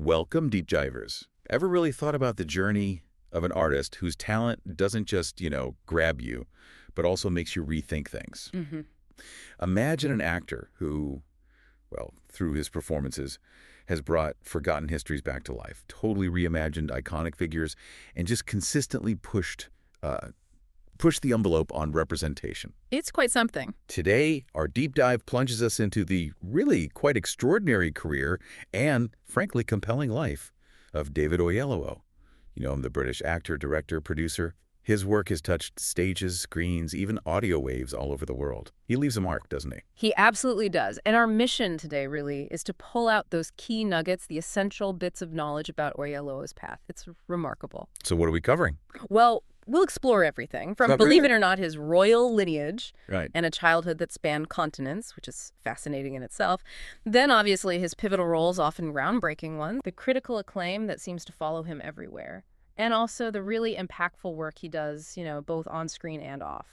Welcome, deep divers. Ever really thought about the journey of an artist whose talent doesn't just, grab you, but also makes you rethink things? Mm-hmm. Imagine an actor who, well, through his performances, has brought forgotten histories back to life, totally reimagined iconic figures, and just consistently pushed the envelope on representation. It's quite something. Today, our deep dive plunges us into the really quite extraordinary career and, frankly, compelling life of David Oyelowo. You know him, the British actor, director, producer. His work has touched stages, screens, even audio waves all over the world. He leaves a mark, doesn't he? He absolutely does. And our mission today, really, is to pull out those key nuggets, the essential bits of knowledge about Oyelowo's path. It's remarkable. So what are we covering? Well, we'll explore everything from, believe it or not, his royal lineage and a childhood that spanned continents, which is fascinating in itself. Then, obviously, his pivotal roles, often groundbreaking ones, the critical acclaim that seems to follow him everywhere, and also the really impactful work he does, both on screen and off.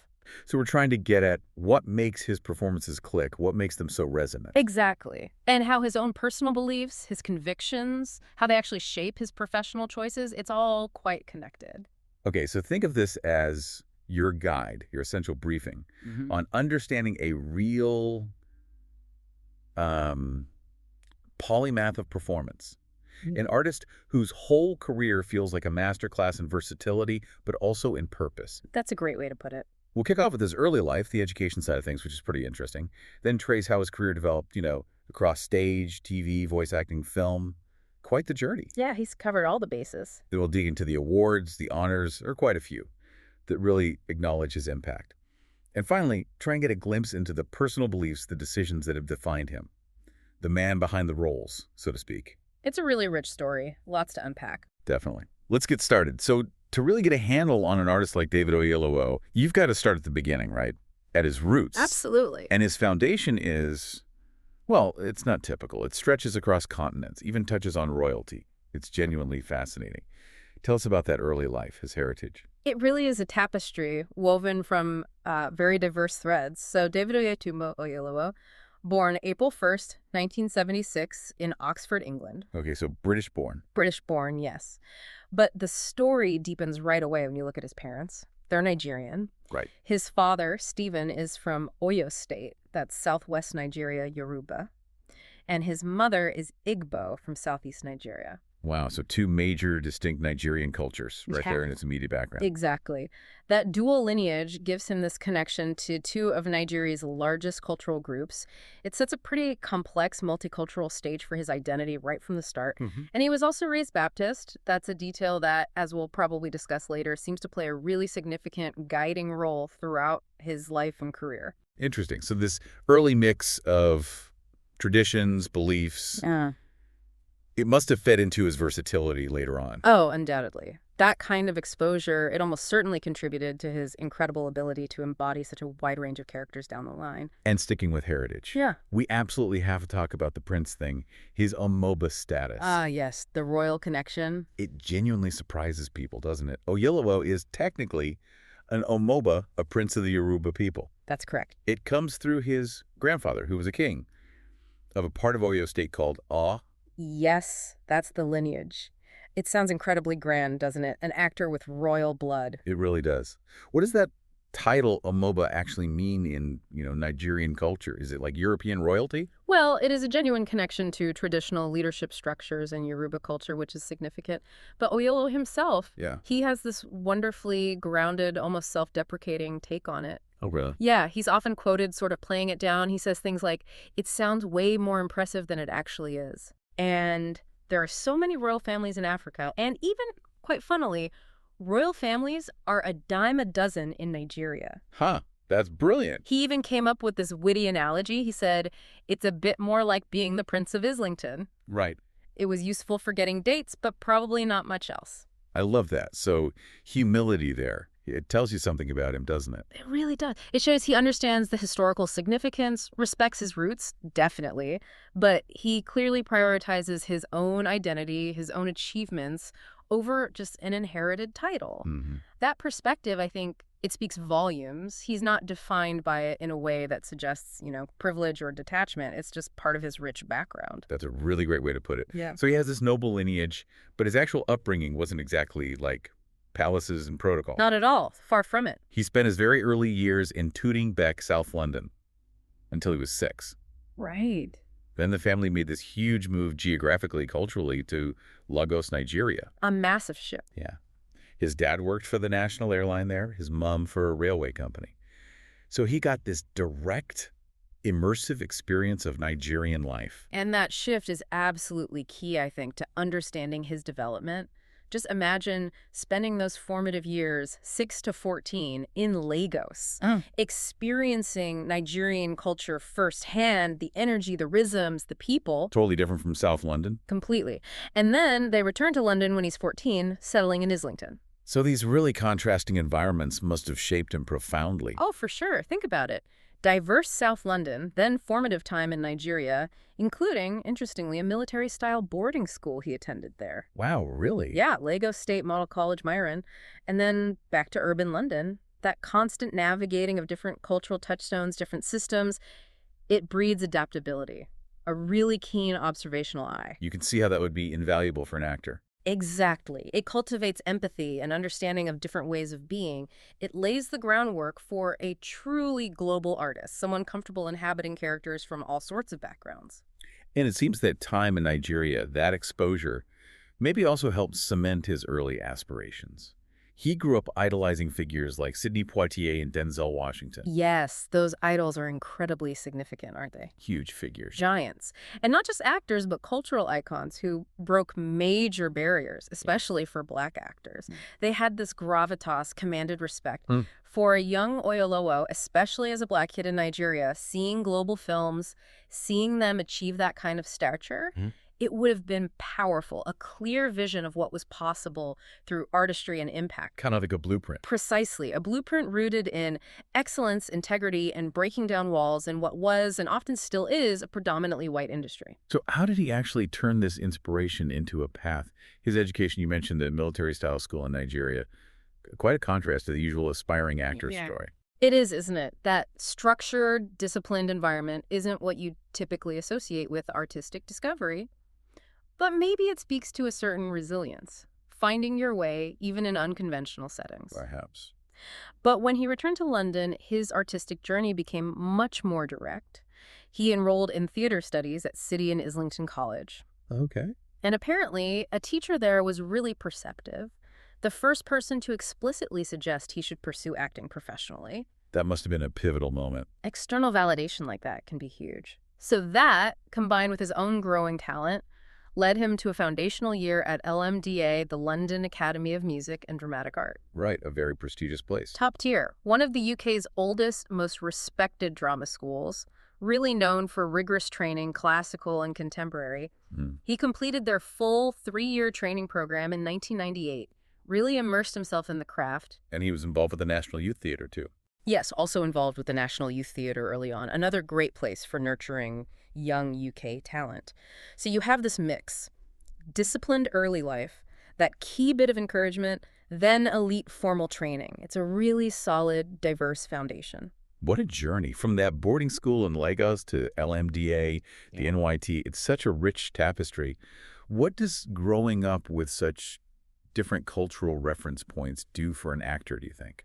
So we're trying to get at what makes his performances click, what makes them so resonant. Exactly. And how his own personal beliefs, his convictions, how they actually shape his professional choices, it's all quite connected. Okay, so think of this as your guide, your essential briefing on understanding a real polymath of performance. An artist whose whole career feels like a masterclass in versatility, but also in purpose. That's a great way to put it. We'll kick off with his early life, the education side of things, which is pretty interesting. Then trace how his career developed, across stage, TV, voice acting, film. Quite the journey. Yeah, he's covered all the bases. Then we'll dig into the awards, the honors, or quite a few, that really acknowledge his impact. And finally, try and get a glimpse into the personal beliefs, the decisions that have defined him. The man behind the roles, so to speak. It's a really rich story. Lots to unpack. Definitely. Let's get started. So to really get a handle on an artist like David Oyelowo, you've got to start at the beginning, right? At his roots. Absolutely. And his foundation is, well, it's not typical. It stretches across continents, even touches on royalty. It's genuinely fascinating. Tell us about that early life, his heritage. It really is a tapestry woven from very diverse threads. So David Oyelowo, born April 1st, 1976 in Oxford, England. Okay, so British born. British born, yes. But the story deepens right away when you look at his parents. They're Nigerian. Right. His father, Stephen, is from Oyo State. That's southwest Nigeria, Yoruba. And his mother is Igbo from southeast Nigeria. Wow, so two major distinct Nigerian cultures right there in its immediate background. Exactly. That dual lineage gives him this connection to two of Nigeria's largest cultural groups. It sets a pretty complex multicultural stage for his identity right from the start. And he was also raised Baptist. That's a detail that, as we'll probably discuss later, seems to play a really significant guiding role throughout his life and career. Interesting. So this early mix of traditions, beliefs, it must have fed into his versatility later on. Oh, undoubtedly. That kind of exposure, it almost certainly contributed to his incredible ability to embody such a wide range of characters down the line. And sticking with heritage. Yeah. We absolutely have to talk about the prince thing, his Omoba status. Ah, yes, the royal connection. It genuinely surprises people, doesn't it? Oyelowo is technically an Omoba, a prince of the Yoruba people. That's correct. It comes through his grandfather, who was a king of a part of Oyo State called Awe. Yes, that's the lineage. It sounds incredibly grand, doesn't it? An actor with royal blood. It really does. What does that title Omoba actually mean in, Nigerian culture? Is it like European royalty? Well, it is a genuine connection to traditional leadership structures and Yoruba culture, which is significant. But Oyelowo himself, he has this wonderfully grounded, almost self-deprecating take on it. Oh, really? Yeah, he's often quoted sort of playing it down. He says things like, "It sounds way more impressive than it actually is." And there are so many royal families in Africa, and even, quite funnily, royal families are a dime a dozen in Nigeria. Huh, that's brilliant. He even came up with this witty analogy. He said, it's a bit more like being the Prince of Islington. Right. It was useful for getting dates, but probably not much else. I love that. So humility there. It tells you something about him, doesn't it? It really does. It shows he understands the historical significance, respects his roots, definitely, but he clearly prioritizes his own identity, his own achievements, over just an inherited title. Mm-hmm. That perspective, I think, it speaks volumes. He's not defined by it in a way that suggests, privilege or detachment. It's just part of his rich background. That's a really great way to put it. Yeah. So he has this noble lineage, but his actual upbringing wasn't exactly like palaces and protocol. Not at all. Far from it. He spent his very early years in Tooting Bec, South London, until he was 6. Right. Then the family made this huge move geographically, culturally, to Lagos, Nigeria. A massive shift. Yeah. His dad worked for the national airline there, his mom for a railway company. So he got this direct, immersive experience of Nigerian life. And that shift is absolutely key, I think, to understanding his development. Just imagine spending those formative years, 6 to 14, in Lagos, experiencing Nigerian culture firsthand, the energy, the rhythms, the people. Totally different from South London. Completely. And then they return to London when he's 14, settling in Islington. So these really contrasting environments must have shaped him profoundly. Oh, for sure. Think about it. Diverse South London, then formative time in Nigeria, including, interestingly, a military-style boarding school he attended there. Wow, really? Yeah, Lagos State Model College, Myron. And then back to urban London. That constant navigating of different cultural touchstones, different systems, it breeds adaptability. A really keen observational eye. You can see how that would be invaluable for an actor. Exactly. It cultivates empathy and understanding of different ways of being. It lays the groundwork for a truly global artist, someone comfortable inhabiting characters from all sorts of backgrounds. And it seems that time in Nigeria, that exposure, maybe also helped cement his early aspirations. He grew up idolizing figures like Sidney Poitier and Denzel Washington. Yes, those idols are incredibly significant, aren't they? Huge figures. Giants. And not just actors, but cultural icons who broke major barriers, especially for Black actors. They had this gravitas, commanded respect. For a young Oyelowo, especially as a Black kid in Nigeria, seeing global films, seeing them achieve that kind of stature, it would have been powerful, a clear vision of what was possible through artistry and impact. Kind of like a blueprint. Precisely. A blueprint rooted in excellence, integrity, and breaking down walls in what was, and often still is, a predominantly white industry. So how did he actually turn this inspiration into a path? His education, you mentioned the military-style school in Nigeria. Quite a contrast to the usual aspiring actor story. It is, isn't it? That structured, disciplined environment isn't what you typically associate with artistic discovery. But maybe it speaks to a certain resilience, finding your way even in unconventional settings. Perhaps. But when he returned to London, his artistic journey became much more direct. He enrolled in theater studies at City and Islington College. Okay. And apparently, a teacher there was really perceptive, the first person to explicitly suggest he should pursue acting professionally. That must have been a pivotal moment. External validation like that can be huge. So that, combined with his own growing talent, led him to a foundational year at LAMDA, the London Academy of Music and Dramatic Art. Right, a very prestigious place. Top tier. One of the UK's oldest, most respected drama schools, really known for rigorous training, classical and contemporary. He completed their full 3-year training program in 1998, really immersed himself in the craft. And he was involved with the National Youth Theatre, too. Yes, also involved with the National Youth Theatre early on, another great place for nurturing young UK talent. So you have this mix, disciplined early life, that key bit of encouragement, then elite formal training. It's a really solid, diverse foundation. What a journey. From that boarding school in Lagos to LMDA, the NYT. It's such a rich tapestry. What does growing up with such different cultural reference points do for an actor, do you think?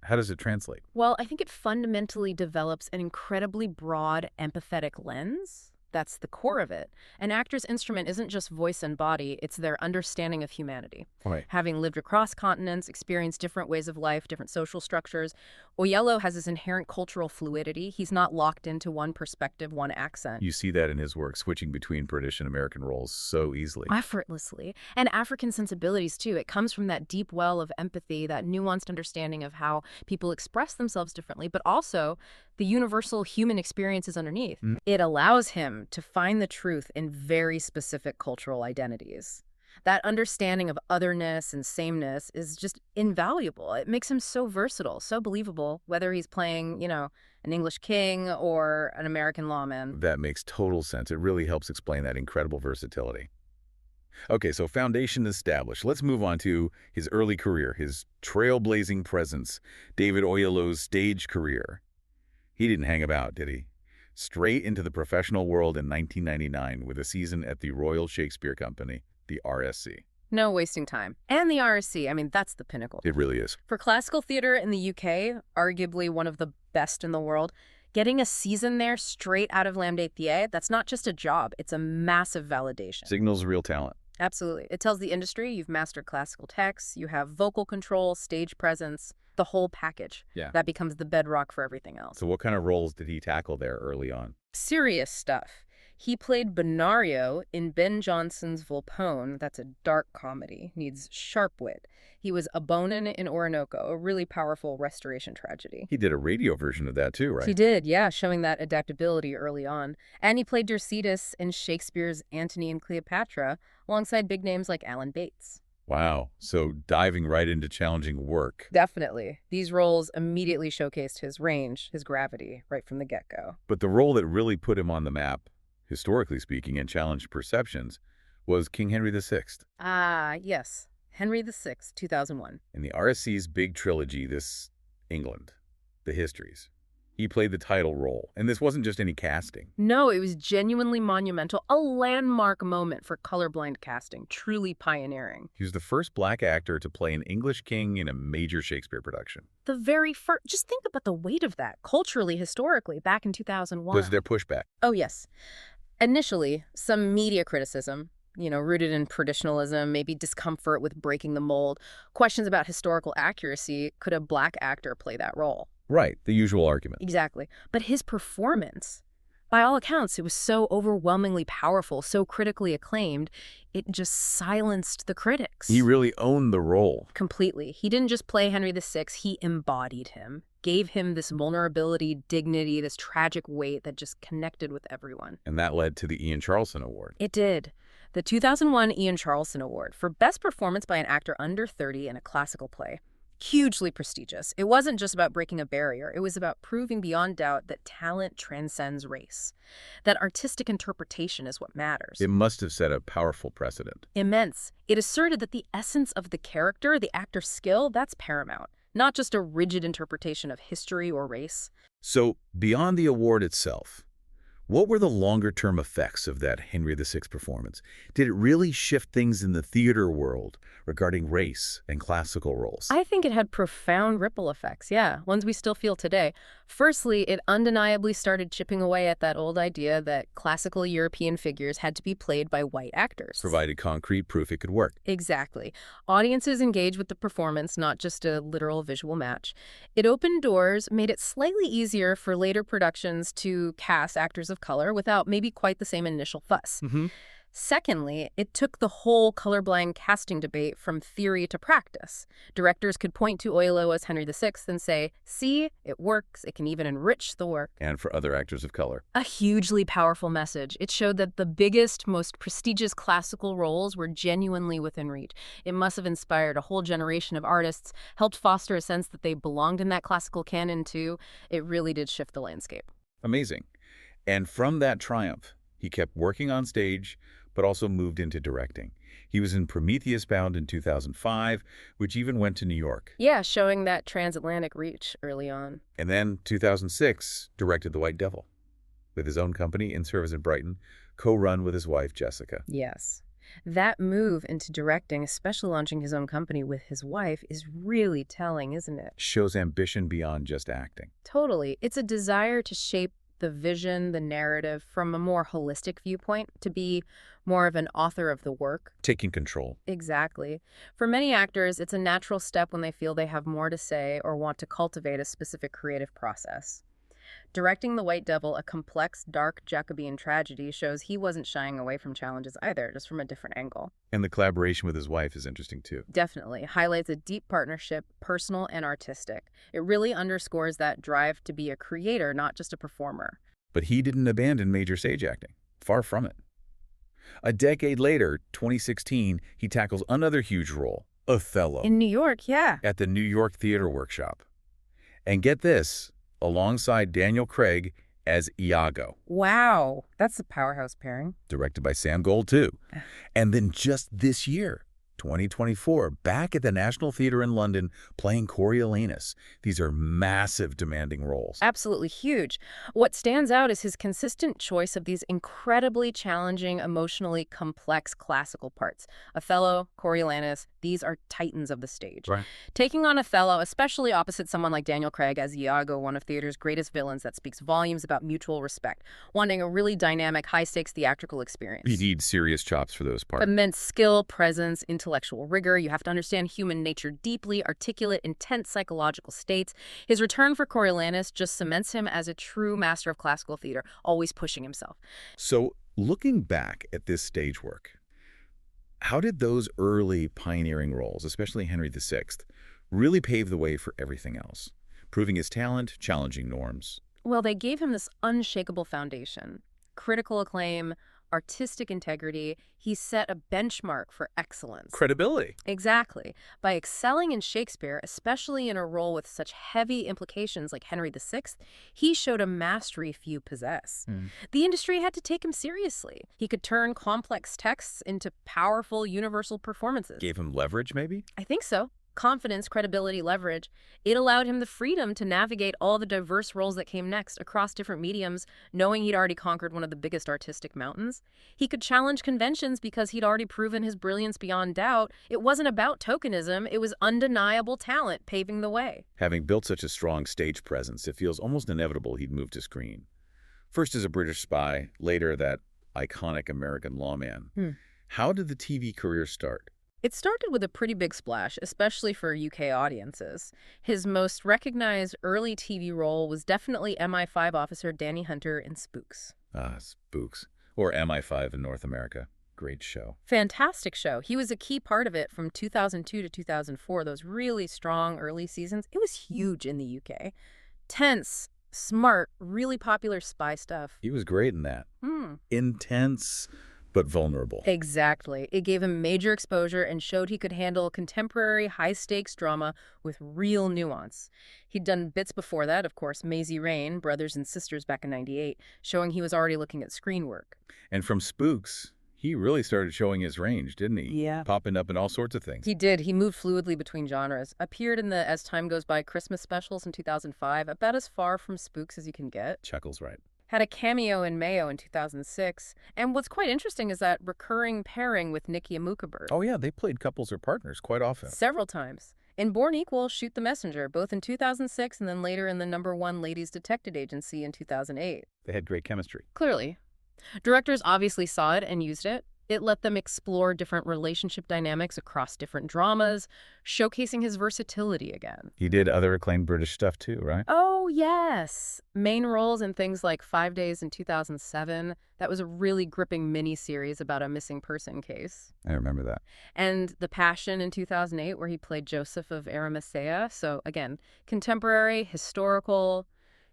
How does it translate? Well, I think it fundamentally develops an incredibly broad, empathetic lens. That's the core of it. An actor's instrument isn't just voice and body, it's their understanding of humanity. Right. Having lived across continents, experienced different ways of life, different social structures, Oyelowo has this inherent cultural fluidity. He's not locked into one perspective, one accent. You see that in his work, switching between British and American roles so easily. Effortlessly. And African sensibilities, too. It comes from that deep well of empathy, that nuanced understanding of how people express themselves differently, but also the universal human experiences underneath. It allows him to find the truth in very specific cultural identities. That understanding of otherness and sameness is just invaluable. It makes him so versatile, so believable, whether he's playing, an English king or an American lawman. That makes total sense. It really helps explain that incredible versatility. Okay, so foundation established. Let's move on to his early career, his trailblazing presence, David Oyelowo's stage career. He didn't hang about, did he? Straight into the professional world in 1999 with a season at the Royal Shakespeare Company, the RSC. No wasting time. And the RSC, I mean, that's the pinnacle. It really is. For classical theater in the UK, arguably one of the best in the world, getting a season there straight out of LAMDA, that's not just a job, it's a massive validation. Signals real talent. Absolutely. It tells the industry you've mastered classical texts, you have vocal control, stage presence, the whole package. Yeah. That becomes the bedrock for everything else. So what kind of roles did he tackle there early on? Serious stuff. He played Benario in Ben Jonson's Volpone. That's a dark comedy, needs sharp wit. He was Abonin in Orinoco, a really powerful restoration tragedy. He did a radio version of that too, right? He did, yeah, showing that adaptability early on. And he played Dercetus in Shakespeare's Antony and Cleopatra, alongside big names like Alan Bates. Wow. So diving right into challenging work. Definitely. These roles immediately showcased his range, his gravity, right from the get-go. But the role that really put him on the map, historically speaking, and challenged perceptions, was King Henry VI. Ah, yes. Henry VI, 2001. In the RSC's big trilogy, this England, the histories, he played the title role. And this wasn't just any casting. No, it was genuinely monumental, a landmark moment for colorblind casting, truly pioneering. He was the first black actor to play an English king in a major Shakespeare production. The very first, just think about the weight of that, culturally, historically, back in 2001. Was there pushback? Oh, yes. Initially, some media criticism, rooted in traditionalism, maybe discomfort with breaking the mold, questions about historical accuracy. Could a black actor play that role? Right, the usual argument. Exactly. But his performance, by all accounts, it was so overwhelmingly powerful, so critically acclaimed, it just silenced the critics. He really owned the role. Completely. He didn't just play Henry VI, he embodied him, gave him this vulnerability, dignity, this tragic weight that just connected with everyone. And that led to the Ian Charleson Award. It did. The 2001 Ian Charleson Award for Best Performance by an Actor Under 30 in a Classical Play. Hugely prestigious. It wasn't just about breaking a barrier. It was about proving beyond doubt that talent transcends race, that artistic interpretation is what matters. It must have set a powerful precedent. Immense. It asserted that the essence of the character, the actor's skill, that's paramount, not just a rigid interpretation of history or race. So, beyond the award itself, what were the longer-term effects of that Henry VI performance? Did it really shift things in the theater world regarding race and classical roles? I think it had profound ripple effects, yeah, ones we still feel today. Firstly, it undeniably started chipping away at that old idea that classical European figures had to be played by white actors. Provided concrete proof it could work. Exactly. Audiences engaged with the performance, not just a literal visual match. It opened doors, made it slightly easier for later productions to cast actors of color without maybe quite the same initial fuss. Secondly, it took the whole colorblind casting debate from theory to practice. Directors could point to Oyelowo as Henry VI and say, see, it works, it can even enrich the work. And for other actors of color. A hugely powerful message. It showed that the biggest, most prestigious classical roles were genuinely within reach. It must have inspired a whole generation of artists, helped foster a sense that they belonged in that classical canon too. It really did shift the landscape. Amazing. And from that triumph, he kept working on stage, but also moved into directing. He was in Prometheus Bound in 2005, which even went to New York. Yeah, showing that transatlantic reach early on. And then 2006, directed The White Devil, with his own company, In Service in Brighton, co-run with his wife, Jessica. Yes. That move into directing, especially launching his own company with his wife, is really telling, isn't it? Shows ambition beyond just acting. Totally. It's a desire to shape the vision, the narrative from a more holistic viewpoint, to be more of an author of the work. Taking control. Exactly. For many actors, it's a natural step when they feel they have more to say or want to cultivate a specific creative process. Directing The White Devil, a complex, dark Jacobean tragedy, shows he wasn't shying away from challenges either, just from a different angle. And the collaboration with his wife is interesting too. Definitely. Highlights a deep partnership, personal and artistic. It really underscores that drive to be a creator, not just a performer. But he didn't abandon major stage acting. Far from it. A decade later, 2016, he tackles another huge role, Othello. In New York, yeah. At the New York Theater Workshop. And get this, alongside Daniel Craig as Iago, Wow, that's a powerhouse pairing. directed by Sam Gold, too. And then just this year, 2024, back at the National Theatre in London, playing Coriolanus. These are massive, demanding roles. Absolutely huge. What stands out is his consistent choice of these incredibly challenging, emotionally complex classical parts. Othello, Coriolanus, these are titans of the stage. Right. Taking on Othello, especially opposite someone like Daniel Craig as Iago, one of theater's greatest villains, that speaks volumes about mutual respect, wanting a really dynamic, high-stakes theatrical experience. You need serious chops for those parts. Immense skill, presence, intellectual rigor. You have to understand human nature deeply, articulate, intense psychological states. His return for Coriolanus just cements him as a true master of classical theater, always pushing himself. So, looking back at this stage work, how did those early pioneering roles, especially Henry VI, really pave the way for everything else? Proving his talent, challenging norms. Well, they gave him this unshakable foundation. Critical acclaim, artistic integrity. He set a benchmark for excellence. Credibility. Exactly. By excelling in Shakespeare, especially in a role with such heavy implications like Henry VI, he showed a mastery few possess. The industry had to take him seriously. He could turn complex texts into powerful, universal performances. Gave him leverage, maybe? I think so. Confidence, credibility, leverage. It allowed him the freedom to navigate all the diverse roles that came next across different mediums, knowing he'd already conquered one of the biggest artistic mountains. He could challenge conventions because he'd already proven his brilliance beyond doubt. It wasn't about tokenism, it was undeniable talent paving the way. Having built such a strong stage presence, it feels almost inevitable he'd move to screen. First as a British spy, later that iconic American lawman. How did the TV career start? It started with a pretty big splash, especially for UK audiences. His most recognized early TV role was definitely MI5 officer Danny Hunter in Spooks. Ah, Spooks. Or MI5 in North America. Great show. Fantastic show. He was a key part of it from 2002 to 2004, those really strong early seasons. It was huge in the UK. Tense, smart, really popular spy stuff. He was great in that. Intense, but vulnerable. Exactly. It gave him major exposure and showed he could handle contemporary high-stakes drama with real nuance. He'd done bits before that, of course, Maisie Rain, Brothers and Sisters back in '98, showing he was already looking at screen work. And from Spooks, he really started showing his range, didn't he? Yeah. Popping up in all sorts of things. He did. He moved fluidly between genres. Appeared in the As Time Goes By Christmas specials in 2005, about as far from Spooks as you can get. Chuckles right. Had a cameo in Mayo in 2006. And what's quite interesting is that recurring pairing with Nicky Amuka-Bird. Oh yeah, they played couples or partners quite often. Several times. In Born Equal, Shoot the Messenger, both in 2006 and then later in the #1 Ladies Detected Agency in 2008. They had great chemistry. Clearly. Directors obviously saw it and used it. It let them explore different relationship dynamics across different dramas, showcasing his versatility again. He did other acclaimed British stuff too, right? Oh, yes. Main roles in things like 5 Days in 2007. That was a really gripping mini-series about a missing person case. I remember that. And The Passion in 2008, where he played Joseph of Arimathea. So, again, contemporary, historical.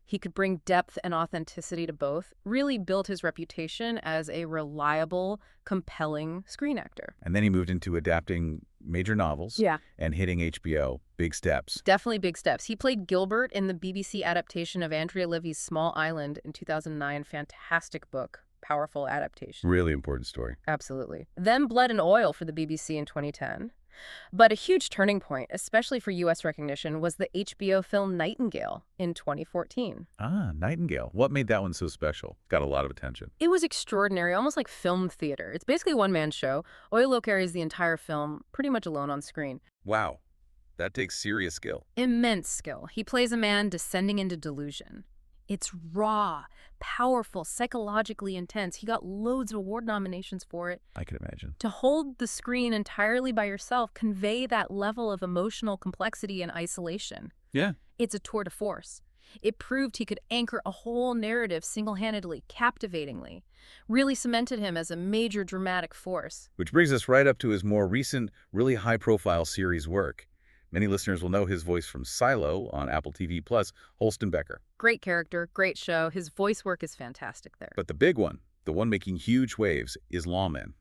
He could bring depth and authenticity to both, really built his reputation as a reliable, compelling screen actor. And then he moved into adapting major novels and hitting HBO. Big steps. Definitely big steps. He played Gilbert in the BBC adaptation of Andrea Livy's Small Island in 2009. Fantastic book. Powerful adaptation. Really important story. Absolutely. Then Blood and Oil for the BBC in 2010. But a huge turning point, especially for U.S. recognition, was the HBO film Nightingale in 2014. Ah, Nightingale. What made that one so special? Got a lot of attention. It was extraordinary, almost like film theater. It's basically a one-man show. Oyelowo carries the entire film pretty much alone on screen. Wow. That takes serious skill. Immense skill. He plays a man descending into delusion. It's raw, powerful, psychologically intense. He got loads of award nominations for it. I can imagine. To hold the screen entirely by yourself, convey that level of emotional complexity and isolation. Yeah. It's a tour de force. It proved he could anchor a whole narrative single-handedly, captivatingly. Really cemented him as a major dramatic force. Which brings us right up to his more recent, really high-profile series work. Many listeners will know his voice from Silo on Apple TV+, Holston Becker. Great character, great show. His voice work is fantastic there. But the big one, the one making huge waves, is Lawmen.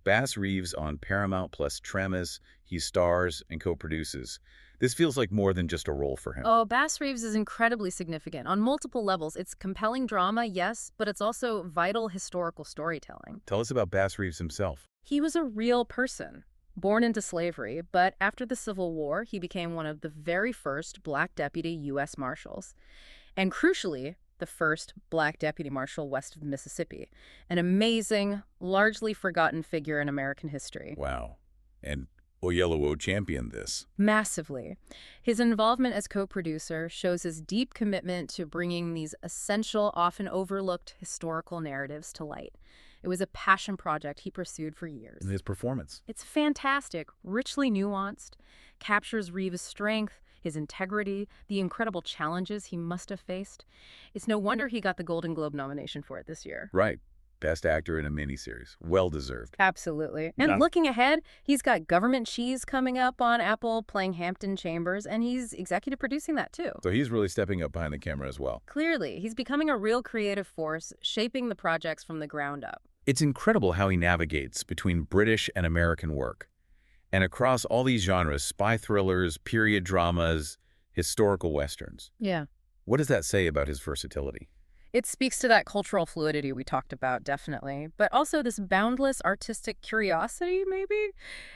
Bass Reeves on Paramount plus Tremis, he stars and co-produces. This feels like more than just a role for him. Oh, Bass Reeves is incredibly significant on multiple levels. It's compelling drama, yes, but it's also vital historical storytelling. Tell us about Bass Reeves himself. He was a real person, born into slavery, but after the Civil War, he became one of the very first black deputy U.S. Marshals. And crucially, the first black deputy marshal west of the Mississippi. An amazing, largely forgotten figure in American history. Wow. And Oyelowo championed this. Massively. His involvement as co-producer shows his deep commitment to bringing these essential, often overlooked historical narratives to light. It was a passion project he pursued for years. And his performance. It's fantastic, richly nuanced, captures Reeves' strength, his integrity, the incredible challenges he must have faced. It's no wonder he got the Golden Globe nomination for it this year. Right. Best actor in a miniseries. Well-deserved. Absolutely. And looking ahead, he's got Government Cheese coming up on Apple, playing Hampton Chambers, and he's executive producing that too. So he's really stepping up behind the camera as well. Clearly, he's becoming a real creative force, shaping the projects from the ground up. It's incredible how he navigates between British and American work. And across all these genres, spy thrillers, period dramas, historical westerns. Yeah. What does that say about his versatility? It speaks to that cultural fluidity we talked about, definitely, but also this boundless artistic curiosity, maybe,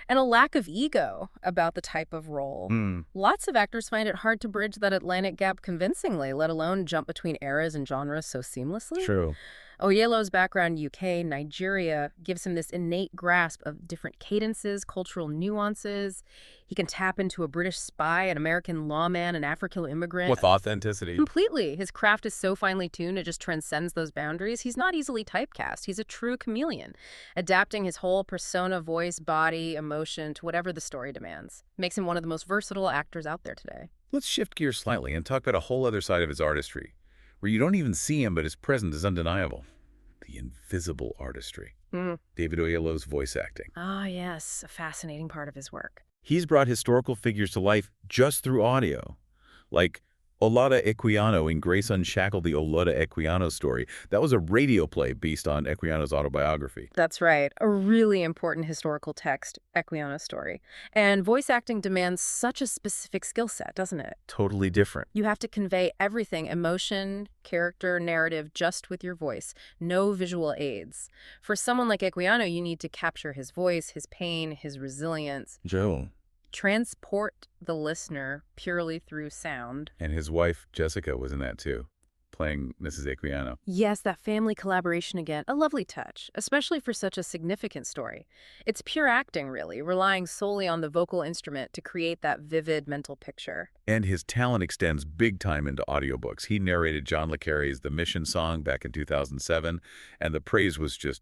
and a lack of ego about the type of role. Lots of actors find it hard to bridge that Atlantic gap convincingly, let alone jump between eras and genres so seamlessly. True. Oyelowo's background, UK, Nigeria, gives him this innate grasp of different cadences, cultural nuances. He can tap into a British spy, an American lawman, an African immigrant. With authenticity. Completely. His craft is so finely tuned, it just transcends those boundaries. He's not easily typecast. He's a true chameleon, adapting his whole persona, voice, body, emotion to whatever the story demands. Makes him one of the most versatile actors out there today. Let's shift gears slightly and talk about a whole other side of his artistry, where you don't even see him, but his presence is undeniable. The invisible artistry. David Oyelowo's voice acting. Ah, yes, a fascinating part of his work. He's brought historical figures to life just through audio, like Olaudah Equiano in Grace Unshackled, the Olaudah Equiano story. That was a radio play based on Equiano's autobiography. That's right. A really important historical text, Equiano's story. And voice acting demands such a specific skill set, doesn't it? Totally different. You have to convey everything, emotion, character, narrative, just with your voice. No visual aids. For someone like Equiano, you need to capture his voice, his pain, his resilience. Joe. Transport the listener purely through sound. And his wife, Jessica, was in that too, playing Mrs. Equiano. Yes, that family collaboration again. A lovely touch, especially for such a significant story. It's pure acting, really, relying solely on the vocal instrument to create that vivid mental picture. And his talent extends big time into audiobooks. He narrated John le Carré's The Mission Song back in 2007, and the praise was just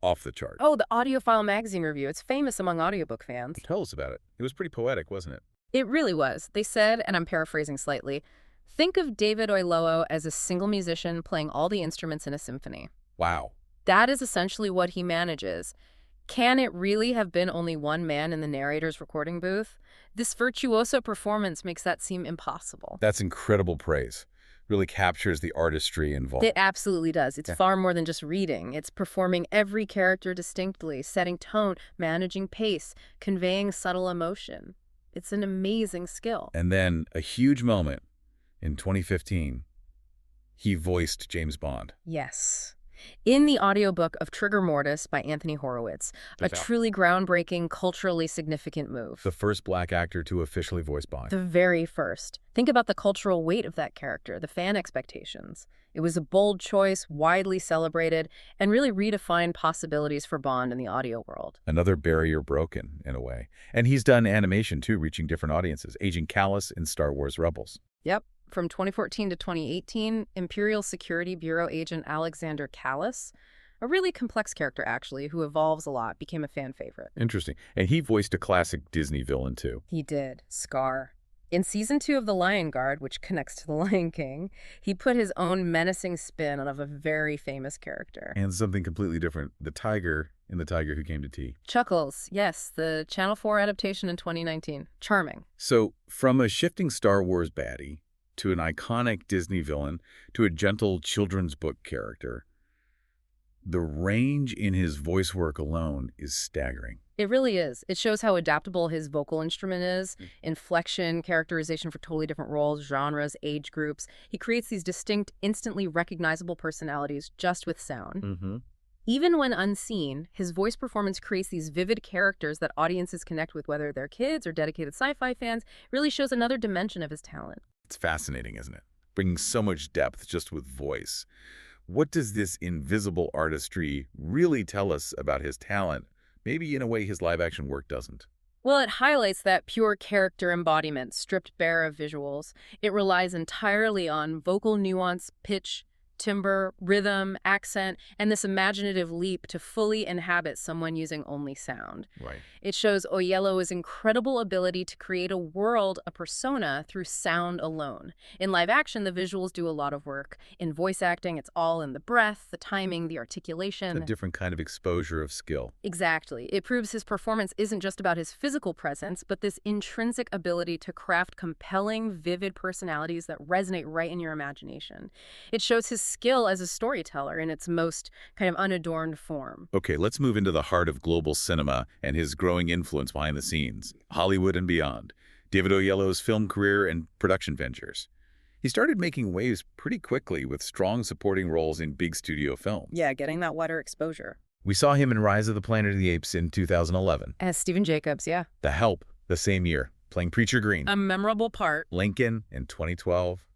off the chart. Oh, the Audiophile magazine review. It's famous among audiobook fans. Tell us about it. It was pretty poetic, wasn't it? It really was. They said, and I'm paraphrasing slightly, think of David Oyelowo as a single musician playing all the instruments in a symphony. Wow. That is essentially what he manages. Can it really have been only one man in the narrator's recording booth? This virtuoso performance makes that seem impossible. That's incredible praise. Really captures the artistry involved. It absolutely does. It's far more than just reading. It's performing every character distinctly, setting tone, managing pace, conveying subtle emotion. It's an amazing skill. And then a huge moment in 2015, he voiced James Bond. Yes. In the audiobook of Trigger Mortis by Anthony Horowitz, a truly groundbreaking, culturally significant move. The first black actor to officially voice Bond. The very first. Think about the cultural weight of that character, the fan expectations. It was a bold choice, widely celebrated, and really redefined possibilities for Bond in the audio world. Another barrier broken, in a way. And he's done animation, too, reaching different audiences. Agent Kallus in Star Wars Rebels. Yep. From 2014 to 2018, Imperial Security Bureau agent Alexander Kallus, a really complex character, actually, who evolves a lot, became a fan favorite. Interesting. And he voiced a classic Disney villain, too. He did. Scar. In Season 2 of The Lion Guard, which connects to The Lion King, he put his own menacing spin on a very famous character. And something completely different. The tiger in The Tiger Who Came to Tea. Chuckles, yes, the Channel 4 adaptation in 2019. Charming. So, from a shifting Star Wars baddie to an iconic Disney villain, to a gentle children's book character. The range in his voice work alone is staggering. It really is. It shows how adaptable his vocal instrument is, inflection, characterization for totally different roles, genres, age groups. He creates these distinct, instantly recognizable personalities just with sound. Mm-hmm. Even when unseen, his voice performance creates these vivid characters that audiences connect with, whether they're kids or dedicated sci-fi fans. It really shows another dimension of his talent. It's fascinating, isn't it? Bringing so much depth just with voice. What does this invisible artistry really tell us about his talent? Maybe in a way his live-action work doesn't. Well, it highlights that pure character embodiment, stripped bare of visuals. It relies entirely on vocal nuance, pitch, timbre, rhythm, accent, and this imaginative leap to fully inhabit someone using only sound. Right. It shows Oyelowo's incredible ability to create a world, a persona, through sound alone. In live action, the visuals do a lot of work. In voice acting, it's all in the breath, the timing, the articulation. It's a different kind of exposure of skill. Exactly. It proves his performance isn't just about his physical presence, but this intrinsic ability to craft compelling, vivid personalities that resonate right in your imagination. It shows his skill as a storyteller in its most kind of unadorned form. Okay, let's move into the heart of global cinema and his growing influence behind the scenes, Hollywood and beyond. David Oyelowo's film career and production ventures. He started making waves pretty quickly with strong supporting roles in big studio films. Yeah, getting that wider exposure. We saw him in Rise of the Planet of the Apes in 2011. As Stephen Jacobs, yeah. The Help, the same year, playing Preacher Green. A memorable part. Lincoln in 2012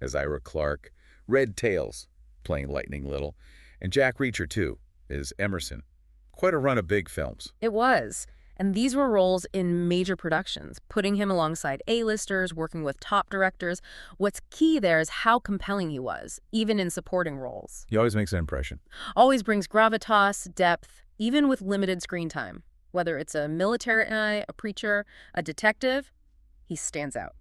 as Ira Clarke. Red Tails, playing Lightning Little. And Jack Reacher, too, as Emerson. Quite a run of big films. It was. And these were roles in major productions, putting him alongside A-listers, working with top directors. What's key there is how compelling he was, even in supporting roles. He always makes an impression. Always brings gravitas, depth, even with limited screen time. Whether it's a military guy, a preacher, a detective, he stands out.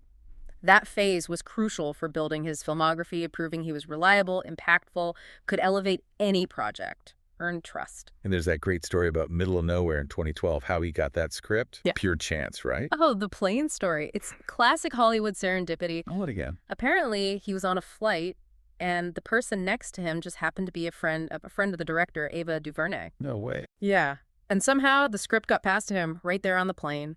That phase was crucial for building his filmography, proving he was reliable, impactful, could elevate any project, earn trust. And there's that great story about Middle of Nowhere in 2012, how he got that script. Yeah. Pure chance, right? Oh, the plane story. It's classic Hollywood serendipity. Tell it again. Apparently, he was on a flight, and the person next to him just happened to be a friend of the director, Ava DuVernay. No way. Yeah. And somehow the script got past him right there on the plane.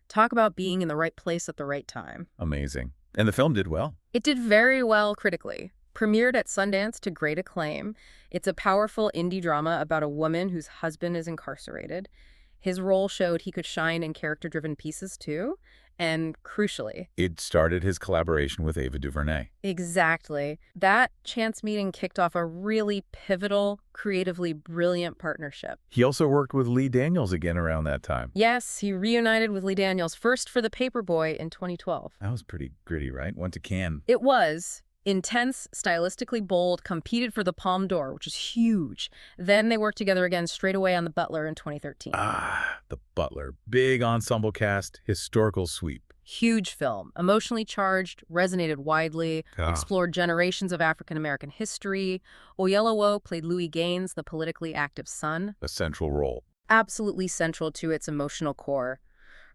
Talk about being in the right place at the right time. Amazing. And the film did well. It did very well critically. Premiered at Sundance to great acclaim. It's a powerful indie drama about a woman whose husband is incarcerated. His role showed he could shine in character-driven pieces too, and crucially, It started his collaboration with Ava DuVernay. exactly, that chance meeting kicked off a really pivotal, creatively brilliant partnership. He also worked with Lee Daniels again around that time. Yes, he reunited with Lee Daniels, first for The Paperboy in 2012. That was pretty gritty, right? Went to Cannes. It was. Intense, stylistically bold, competed for the Palme d'Or, which is huge. Then they worked together again straight away on The Butler in 2013. The Butler. Big ensemble cast, historical sweep. Huge film, emotionally charged, resonated widely, explored generations of African-American history. Oyelowo played Louis Gaines, the politically active son. A central role. Absolutely central to its emotional core.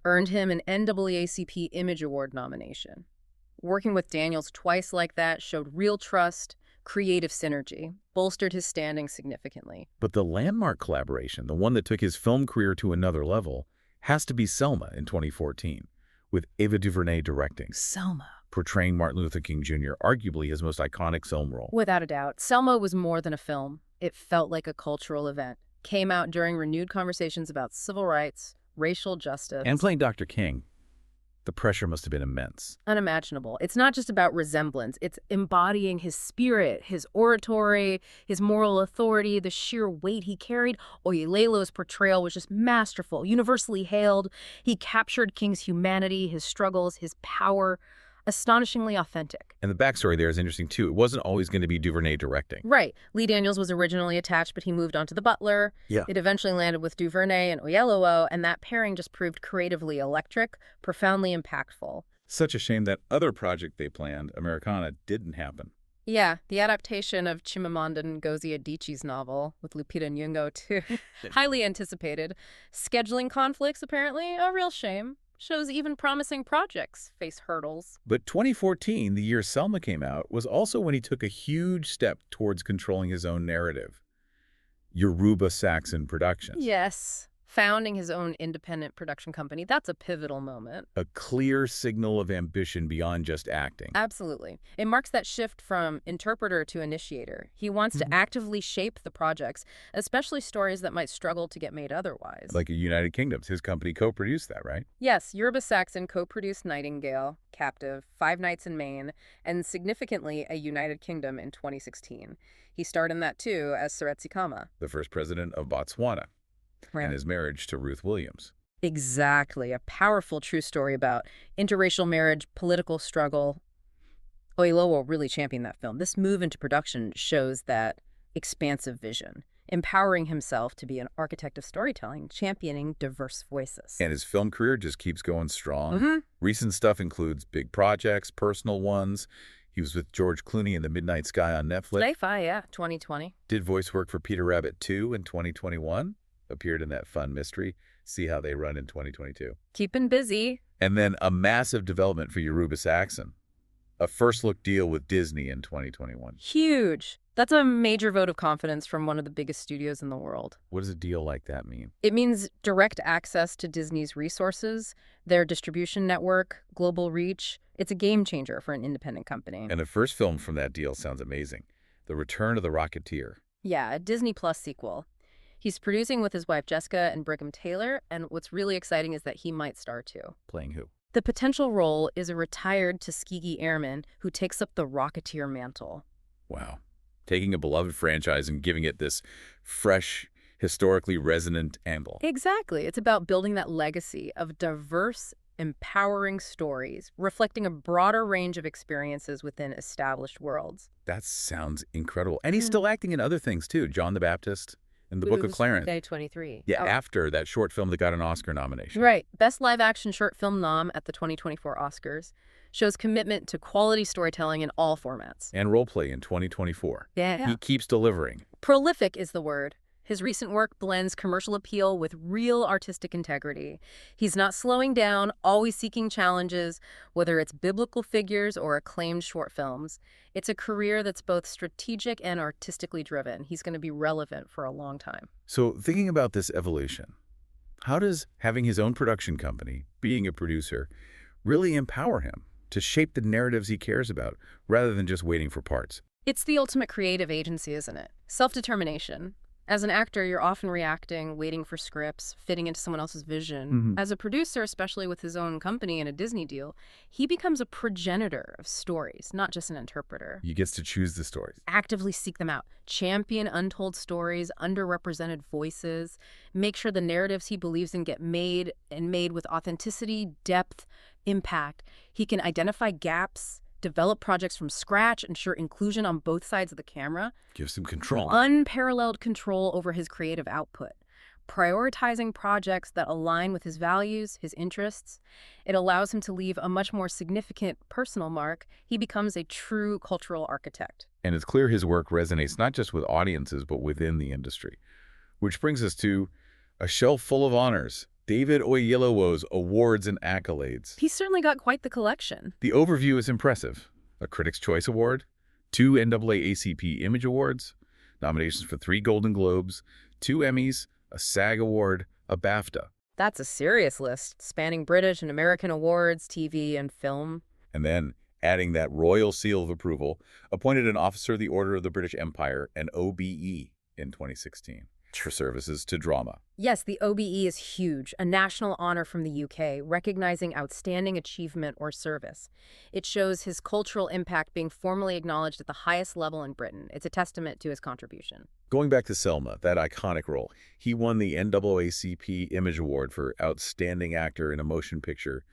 Earned him an NAACP Image Award nomination. Working with Daniels twice like that showed real trust, creative synergy, bolstered his standing significantly. But the landmark collaboration, the one that took his film career to another level, has to be Selma in 2014, with Ava DuVernay directing. Selma. Portraying Martin Luther King Jr., arguably his most iconic film role. Without a doubt. Selma was more than a film. It felt like a cultural event. Came out during renewed conversations about civil rights, racial justice. And playing Dr. King. The pressure must have been immense. Unimaginable. It's not just about resemblance. It's embodying his spirit, his oratory, his moral authority, the sheer weight he carried. Oyelowo's portrayal was just masterful, universally hailed. He captured King's humanity, his struggles, his power. Astonishingly authentic. And the backstory there is interesting, too. It wasn't always going to be DuVernay directing. Right. Lee Daniels was originally attached, but he moved on to The Butler. Yeah. It eventually landed with DuVernay and Oyelowo, and that pairing just proved creatively electric, profoundly impactful. Such a shame that other project they planned, Americana, didn't happen. Yeah, the adaptation of Chimamanda Ngozi Adichie's novel with Lupita Nyong'o, too. Highly anticipated. Scheduling conflicts, apparently, a real shame. Shows even promising projects face hurdles. But 2014, the year Selma came out, was also when he took a huge step towards controlling his own narrative. Yoruba Saxon Productions. Yes. Founding his own independent production company, that's a pivotal moment. A clear signal of ambition beyond just acting. Absolutely. It marks that shift from interpreter to initiator. He wants to actively shape the projects, especially stories that might struggle to get made otherwise. Like a United Kingdoms, his company co-produced that, right? Yes, Yoruba Saxon co-produced Nightingale, Captive, Five Nights in Maine, and significantly a United Kingdom in 2016. He starred in that too as Seretse Khama. The first president of Botswana. Right. And his marriage to Ruth Williams. Exactly. A powerful true story about interracial marriage, political struggle. Oyelowo really championed that film. This move into production shows that expansive vision, empowering himself to be an architect of storytelling, championing diverse voices. And his film career just keeps going strong. Recent stuff includes big projects, personal ones. He was with George Clooney in The Midnight Sky on Netflix. Sci-fi, yeah, 2020. Did voice work for Peter Rabbit 2 in 2021. Appeared in that fun mystery, See How They Run in 2022. Keeping busy. And then a massive development for Yoruba Saxon. A first-look deal with Disney in 2021. Huge. That's a major vote of confidence from one of the biggest studios in the world. What does a deal like that mean? It means direct access to Disney's resources, their distribution network, global reach. It's a game changer for an independent company. And the first film from that deal sounds amazing. The Return of the Rocketeer. Yeah, a Disney Plus sequel. He's producing with his wife Jessica and Brigham Taylor, and what's really exciting is that he might star too. Playing who? The potential role is a retired Tuskegee airman who takes up the Rocketeer mantle. Wow. Taking a beloved franchise and giving it this fresh, historically resonant angle. Exactly. It's about building that legacy of diverse, empowering stories, reflecting a broader range of experiences within established worlds. That sounds incredible. And he's still acting in other things too. John the Baptist. In the Book of Clarence. Day 23. Yeah, after that short film that got an Oscar nomination. Right. Best live-action short film nom at the 2024 Oscars. Shows commitment to quality storytelling in all formats. And role play in 2024. Yeah. He keeps delivering. Prolific is the word. His recent work blends commercial appeal with real artistic integrity. He's not slowing down, always seeking challenges, whether it's biblical figures or acclaimed short films. It's a career that's both strategic and artistically driven. He's going to be relevant for a long time. So thinking about this evolution, how does having his own production company, being a producer, really empower him to shape the narratives he cares about rather than just waiting for parts? It's the ultimate creative agency, isn't it? Self-determination. As an actor, you're often reacting, waiting for scripts, fitting into someone else's vision. As a producer, especially with his own company and a Disney deal, he becomes a progenitor of stories, not just an interpreter. He gets to choose the stories. Actively seek them out. Champion untold stories, underrepresented voices. Make sure the narratives he believes in get made, and made with authenticity, depth, impact. He can identify gaps, develop projects from scratch, ensure inclusion on both sides of the camera. Gives him control. Unparalleled control over his creative output. Prioritizing projects that align with his values, his interests. It allows him to leave a much more significant personal mark. He becomes a true cultural architect. And it's clear his work resonates not just with audiences, but within the industry. Which brings us to a shelf full of honors. David Oyelowo's awards and accolades. He's certainly got quite the collection. The overview is impressive. A Critics' Choice Award, 2 NAACP Image Awards, nominations for 3 Golden Globes, 2 Emmys, a SAG Award, a BAFTA. That's a serious list, spanning British and American awards, TV, and film. And then, adding that royal seal of approval, appointed an Officer of the Order of the British Empire, an OBE, in 2016. For services to drama. Yes, the OBE is huge, a national honor from the UK, recognizing outstanding achievement or service. It shows his cultural impact being formally acknowledged at the highest level in Britain. It's a testament to his contribution. Going back to Selma, that iconic role, he won the NAACP Image Award for Outstanding Actor in a Motion Picture.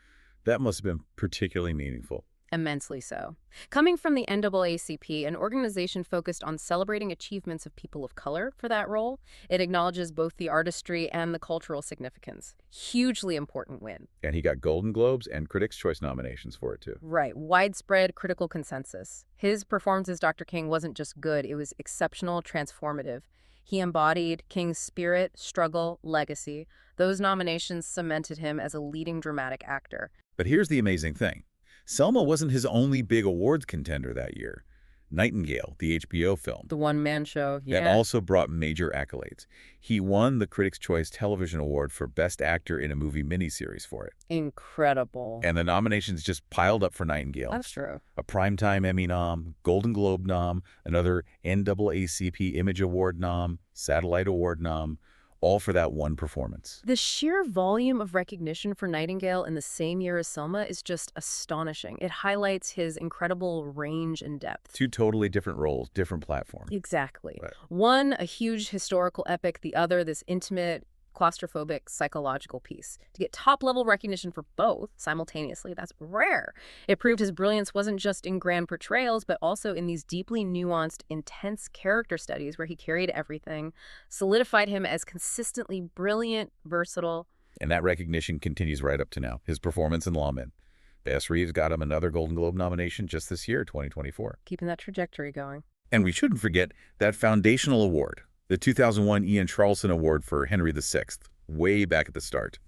That must have been particularly meaningful. Immensely so. Coming from the NAACP, an organization focused on celebrating achievements of people of color for that role, it acknowledges both the artistry and the cultural significance. Hugely important win. And he got Golden Globes and Critics' Choice nominations for it, too. Right. Widespread critical consensus. His performance as Dr. King wasn't just good, it was exceptional, transformative. He embodied King's spirit, struggle, legacy. Those nominations cemented him as a leading dramatic actor. But here's the amazing thing. Selma wasn't his only big awards contender that year. Nightingale, the HBO film, The one-man show, that yeah. also brought major accolades. He won the Critics' Choice Television Award for Best Actor in a Movie miniseries for it. Incredible. And the nominations just piled up for Nightingale. That's true. A Primetime Emmy nom, Golden Globe nom, another NAACP Image Award nom, Satellite Award nom, all for that one performance. The sheer volume of recognition for Nightingale in the same year as Selma is just astonishing. It highlights his incredible range and depth. Two totally different roles, different platforms. Exactly. Right. One, a huge historical epic. The other, this intimate, claustrophobic, psychological piece. To get top-level recognition for both simultaneously, that's rare. It proved his brilliance wasn't just in grand portrayals, but also in these deeply nuanced, intense character studies where he carried everything, solidified him as consistently brilliant, versatile. And that recognition continues right up to now. His performance in Lawmen. S. Reeves got him another Golden Globe nomination just this year, 2024. Keeping that trajectory going. And we shouldn't forget that foundational award, the 2001 Ian Charleson Award for Henry VI, way back at the start.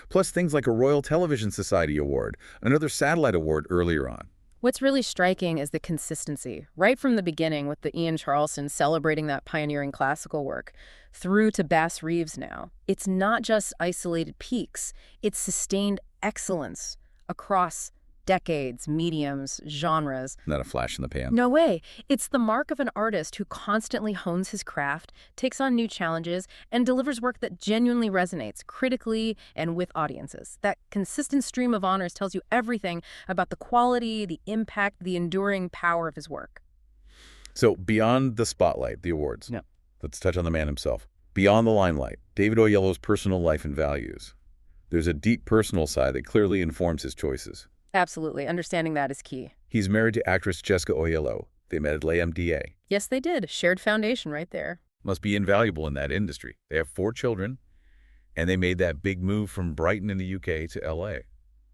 Plus things like a Royal Television Society Award, another Satellite Award earlier on. What's really striking is the consistency, right from the beginning with the Ian Charleson celebrating that pioneering classical work, through to Bass Reeves now. It's not just isolated peaks, it's sustained excellence across decades, mediums, genres. Not a flash in the pan. No way. It's the mark of an artist who constantly hones his craft, takes on new challenges, and delivers work that genuinely resonates critically and with audiences. That consistent stream of honors tells you everything about the quality, the impact, the enduring power of his work. So beyond the spotlight, the awards, Yep. Let's touch on the man himself. Beyond the limelight, David Oyelowo's personal life and values. There's a deep personal side that clearly informs his choices. Absolutely. Understanding that is key. He's married to actress Jessica Oyelowo. They met at LAMDA. Yes, they did. Shared foundation right there. Must be invaluable in that industry. They have 4 children, and they made that big move from Brighton in the UK to LA.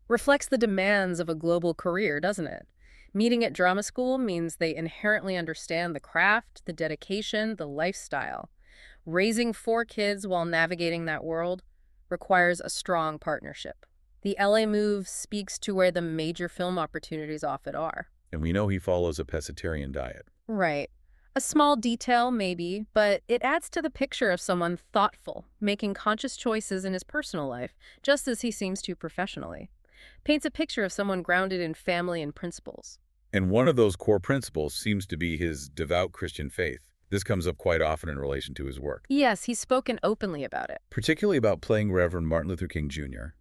Reflects the demands of a global career, doesn't it? Meeting at drama school means they inherently understand the craft, the dedication, the lifestyle. Raising 4 kids while navigating that world requires a strong partnership. The LA move speaks to where the major film opportunities often are. And we know he follows a pescatarian diet. Right. A small detail, maybe, but it adds to the picture of someone thoughtful, making conscious choices in his personal life, just as he seems to professionally. Paints a picture of someone grounded in family and principles. And one of those core principles seems to be his devout Christian faith. This comes up quite often in relation to his work. Yes, he's spoken openly about it. Particularly about playing Reverend Martin Luther King Jr.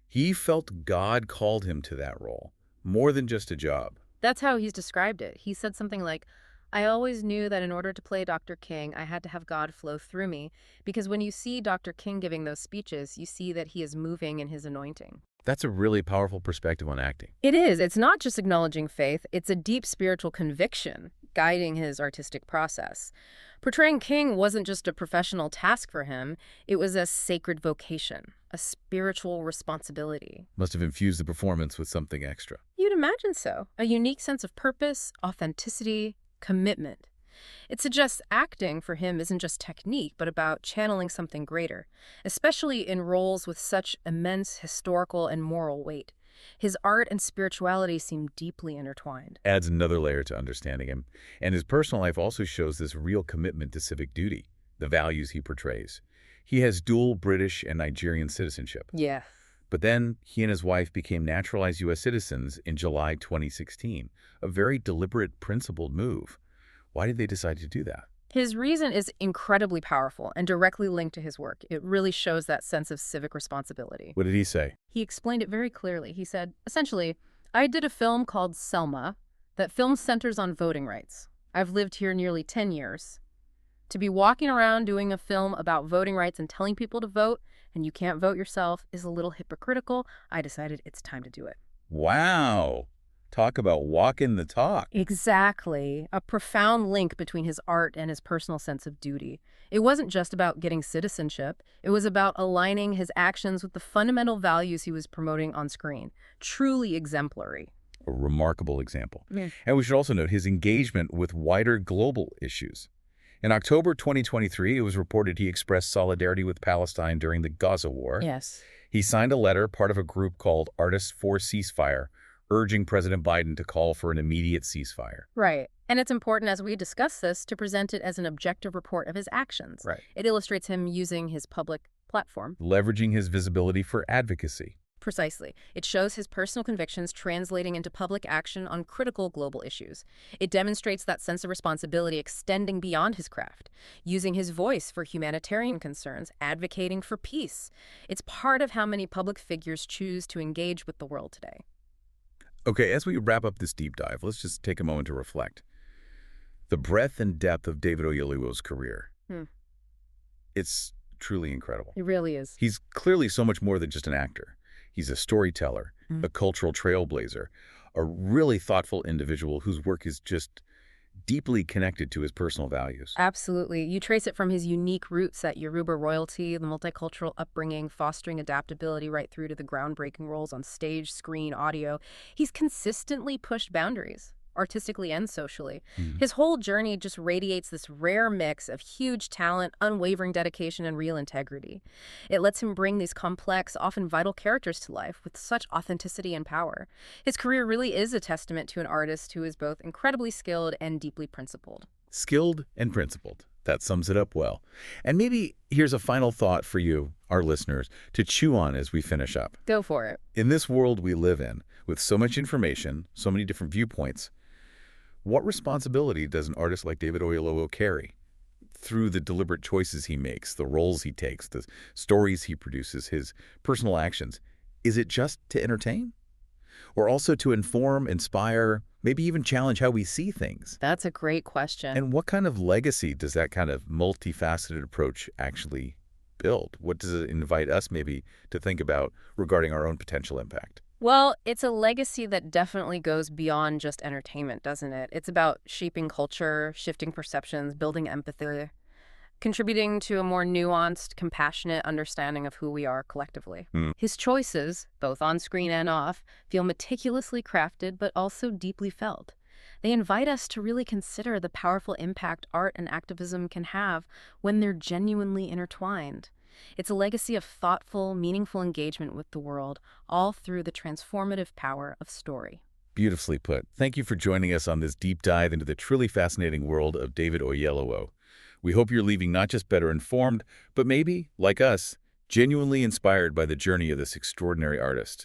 He felt God called him to that role, more than just a job. That's how he's described it. He said something like, I always knew that in order to play Dr. King, I had to have God flow through me, because when you see Dr. King giving those speeches, you see that he is moving in his anointing. That's a really powerful perspective on acting. It is. It's not just acknowledging faith. It's a deep spiritual conviction guiding his artistic process. Portraying King wasn't just a professional task for him. It was a sacred vocation, a spiritual responsibility. Must have infused the performance with something extra. You'd imagine so. A unique sense of purpose, authenticity, commitment. It suggests acting for him isn't just technique, but about channeling something greater, especially in roles with such immense historical and moral weight. His art and spirituality seem deeply intertwined. Adds another layer to understanding him. And his personal life also shows this real commitment to civic duty, the values he portrays. He has dual British and Nigerian citizenship. Yeah. But then he and his wife became naturalized U.S. citizens in July 2016, a very deliberate, principled move. Why did they decide to do that? His reason is incredibly powerful and directly linked to his work. It really shows that sense of civic responsibility. What did he say? He explained it very clearly. He said, essentially, I did a film called Selma. That film centers on voting rights. I've lived here nearly 10 years. To be walking around doing a film about voting rights and telling people to vote, and you can't vote yourself, is a little hypocritical. I decided it's time to do it. Wow. Talk about walking the talk. Exactly. A profound link between his art and his personal sense of duty. It wasn't just about getting citizenship. It was about aligning his actions with the fundamental values he was promoting on screen. Truly exemplary. A remarkable example. Yeah. And we should also note his engagement with wider global issues. In October 2023, it was reported he expressed solidarity with Palestine during the Gaza war. Yes. He signed a letter, part of a group called Artists for Ceasefire, urging President Biden to call for an immediate ceasefire. Right. And it's important, as we discuss this, to present it as an objective report of his actions. Right. It illustrates him using his public platform. Leveraging his visibility for advocacy. Precisely. It shows his personal convictions translating into public action on critical global issues. It demonstrates that sense of responsibility extending beyond his craft, using his voice for humanitarian concerns, advocating for peace. It's part of how many public figures choose to engage with the world today. Okay, as we wrap up this deep dive, let's just take a moment to reflect. The breadth and depth of David Oyelowo's career. It's truly incredible. It really is. He's clearly so much more than just an actor. He's a storyteller, a cultural trailblazer, a really thoughtful individual whose work is just deeply connected to his personal values. Absolutely. You trace it from his unique roots at Yoruba royalty, the multicultural upbringing, fostering adaptability right through to the groundbreaking roles on stage, screen, audio. He's consistently pushed boundaries, artistically and socially. His whole journey just radiates this rare mix of huge talent, unwavering dedication, and real integrity. It lets him bring these complex, often vital characters to life with such authenticity and power. His career really is a testament to an artist who is both incredibly skilled and deeply principled. Skilled and principled. That sums it up well. And maybe here's a final thought for you, our listeners, to chew on as we finish up. Go for it. In this world we live in, with so much information, so many different viewpoints, what responsibility does an artist like David Oyelowo carry through the deliberate choices he makes, the roles he takes, the stories he produces, his personal actions? Is it just to entertain? Or also to inform, inspire, maybe even challenge how we see things? That's a great question. And what kind of legacy does that kind of multifaceted approach actually build? What does it invite us maybe to think about regarding our own potential impact? Well, it's a legacy that definitely goes beyond just entertainment, doesn't it? It's about shaping culture, shifting perceptions, building empathy, contributing to a more nuanced, compassionate understanding of who we are collectively. His choices, both on screen and off, feel meticulously crafted but also deeply felt. They invite us to really consider the powerful impact art and activism can have when they're genuinely intertwined. It's a legacy of thoughtful, meaningful engagement with the world, all through the transformative power of story. Beautifully put. Thank you for joining us on this deep dive into the truly fascinating world of David Oyelowo. We hope you're leaving not just better informed, but maybe, like us, genuinely inspired by the journey of this extraordinary artist.